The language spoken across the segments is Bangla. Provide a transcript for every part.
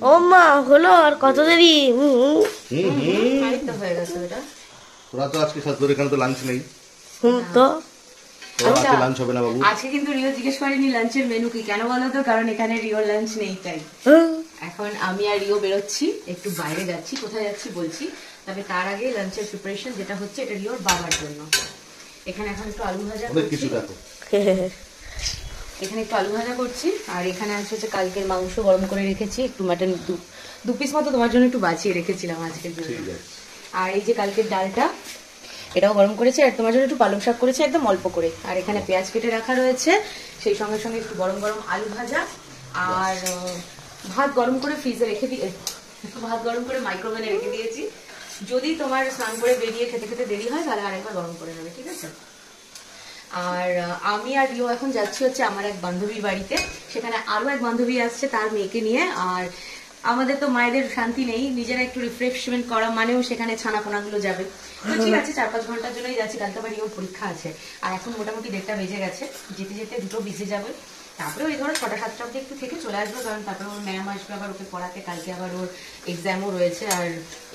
ও মা হলো আর কত দেরি? হয়ে গেছে এটা। তোরা তো আজকে তোর এখানে তো লাঞ্চ নেই। তো আজকে লাঞ্চ হবে না বাবু। আজকে কিন্তু রিও জিজ্ঞেস করেনি লাঞ্চের মেনু কি, কেন বলো তো? কারণ এখানে রিও লাঞ্চ নেই তাই। এখন আমি আর রিও বেরোচ্ছি, একটু বাইরে যাচ্ছি, কোথায় যাচ্ছি বলছি, তবে তার আগে লাঞ্চের প্রিপারেশন যেটা হচ্ছে এটা রিওর বাবার জন্য। এখানে এখন একটু আলু ভাজা অনেক কিছু দেখো। এখানে একটু আলু ভাজা করছি, আর এখানে আছে হচ্ছে কালকের মাংস গরম করে রেখেছি, একটু মাটন দু পিস মতো তোমার জন্য একটু বাঁচিয়ে রেখেছিলাম আজকের জন্য। আর এই যে কালকের ডালটা এটাও গরম করেছি, আর তোমার জন্য একটু পালং শাক করেছি একদম অল্প করে, আর এখানে পেঁয়াজ কেটে রাখা রয়েছে, সেই সঙ্গে সঙ্গে একটু গরম গরম আলু ভাজা, আর ভাত গরম করে ফ্রিজে রেখে দিয়ে ভাত গরম করে মাইক্রোওভেনে রেখে দিয়েছি, যদি তোমার স্নান করে বেরিয়ে খেতে খেতে দেরি হয় তাহলে আরেকবার গরম করে নেবে, ঠিক আছে? আর আমি আর রিও এখন যাচ্ছি হচ্ছে আমার এক বান্ধবীর বাড়িতে, সেখানে আরো এক বান্ধবী আসছে তার মেয়েকে নিয়ে। আর আমাদের তো মায়েদের শান্তি নেই, নিজেরা একটু রিফ্রেশমেন্ট করা মানেও সেখানে ছানাপোনা গুলো যাবে, তো ঠিক আছে 4-5 ঘন্টার জন্যই যাচ্ছি, কালকে আবার রিওর পরীক্ষা আছে, আর এখন মোটামুটি 1:30 বেজে গেছে, যেতে যেতে 2টো বেজে যাবে, তারপরে ওই ধরো 6টা-7টা অব্দি একটু থেকে চলে আসবে, কারণ তারপরে ওর ম্যাম আসবে আবার ওকে পড়াতে, কালকে আবার ওর এক্সামও রয়েছে, আর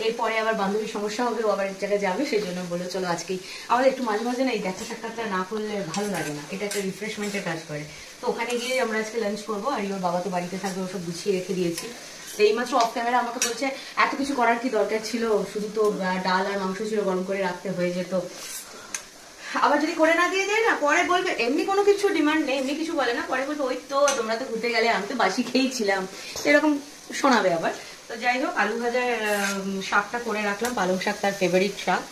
এরপরে আবার বান্ধবীর সমস্যা হবে, ও আবার এক জায়গায় যাবে, সেই জন্য বলে চলো আজকেই আমাদের একটু মাঝে মাঝে না এই দেখা সাক্ষাৎটা না করলে ভালো লাগে না, এটা একটা রিফ্রেশমেন্টের কাজ করে। তো ওখানে গিয়ে আমরা আজকে লাঞ্চ করবো, আর ওর বাবা তো বাড়িতে থাকবে, ওসব গুছিয়ে রেখে দিয়েছি। এইমাত্র অফ ক্যামেরা আমাকে বলছে এত কিছু করার কি দরকার ছিল, শুধু তো ডাল আর মাংস ছিল, গরম করে রাখতে হয়ে যেত, আবার যদি করে না দিয়ে যায় না পরে বলবে, এমনি কোনো কিছু ডিমান্ড নেই, এমনি কিছু বলে না, পরে বলবে ওই তো তোমরা তো ঘুরতে গেলে, আমি তো বাসি খেয়েছিলাম, এরকম শোনাবে আবার। তো যাই হোক, আলু ভাজার শাকটা করে রাখলাম, পালং শাক তার ফেভারিট শাক,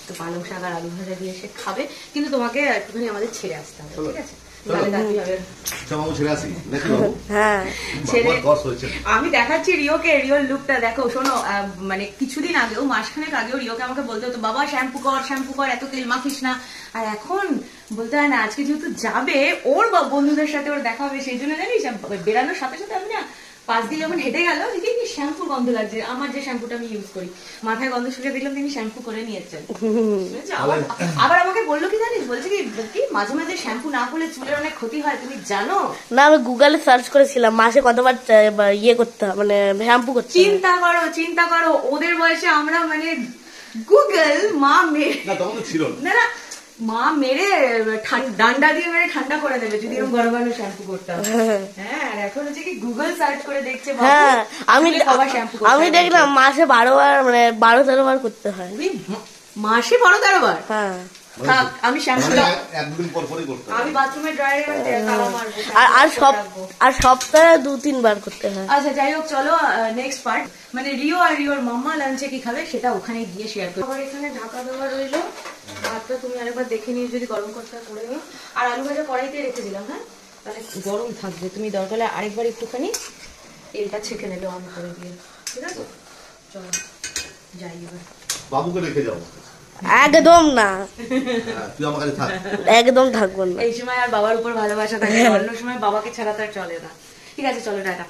তো পালং শাক আর আলু ভাজা দিয়ে সে খাবে, কিন্তু তোমাকে একটুখানি আমাদের ছেড়ে আসতে হবে, ঠিক আছে? আমি দেখাচ্ছি রিওকে, রিওর লুকটা দেখো। শোনো, মানে কিছুদিন আগেও, মাসখানেক আগেও রিওকে আমাকে বলতে হতো বাবা শ্যাম্পু কর, এত তেল মাখিস না, আর এখন বলতে হয় না। আজকে যেহেতু যাবে ওর বন্ধুদের সাথে ওর দেখা হবে, সেই জন্য জানিস বেরানোর সাথে সাথে আমি না পাশ দিয়ে যখন হেঁটে গেল দেখি কি শ্যাম্পুর গন্ধ লাগছে, আমার যে শ্যাম্পুটা আমি ইউজ করি, মাথায় গন্ধ শুকে দেখলাম তিনি শ্যাম্পু করে নিয়েছেন। আবার আমাকে বললো কি জানিস, বলছে কি মাঝে মাঝে শ্যাম্পু না করলে চুলের অনেক ক্ষতি হয়, তুমি জানো না? আমি গুগলে সার্চ করেছিলাম মাসে কতবার ইয়ে করতে হয়, মানে শ্যাম্পু করতে। চিন্তা করো ওদের বয়সে আমরা মানে গুগল মা মেরে না মা মেরে ডান্ডা দিয়ে মেরে ঠান্ডা করে দেবে যদি এরকম গরম গরম শ্যাম্পু করতাম। হ্যাঁ, আর এখন হচ্ছে কি গুগল সার্চ করে দেখছে। হ্যাঁ, আমি দেখলাম মাসে 12 বার, মানে 12-13 বার করতে হয়। মাসে 12-13 বার? হ্যাঁ। আমি বাথরুমে আর সপ্তাহে 2-3 বার করতে হয়। আচ্ছা যাই হোক, চলো নেক্সট পার্ট, মানে রিও আর রিওর মাম্মা লাঞ্চে কি খাবে সেটা ওখানে গিয়ে শেয়ার করবো। আবার এখানে ঢাকা দেওয়া রইলো, ভাতটা তুমি আরেকবার দেখে নিয়ে যদি গরম করতে করে নিও, আর আলু ভাজা কড়াইতে রেখে দিলাম, হ্যাঁ তাহলে গরম থাকবে, তুমি দরকার হলে আরেকবার একটুখানি তেলটা ছেঁকে নেবে অন করে দিয়ে, ঠিক আছে? চলো যাই এবার। বাবুকে রেখে যাও। একদম না, তুই আমার কাছে থাক। একদম থাকবো না। এই সময় আর বাবার উপর ভালোবাসা থাকে, অন্য সময় বাবাকে ছাড়া তার চলে না। ঠিক আছে, চলো টাটা।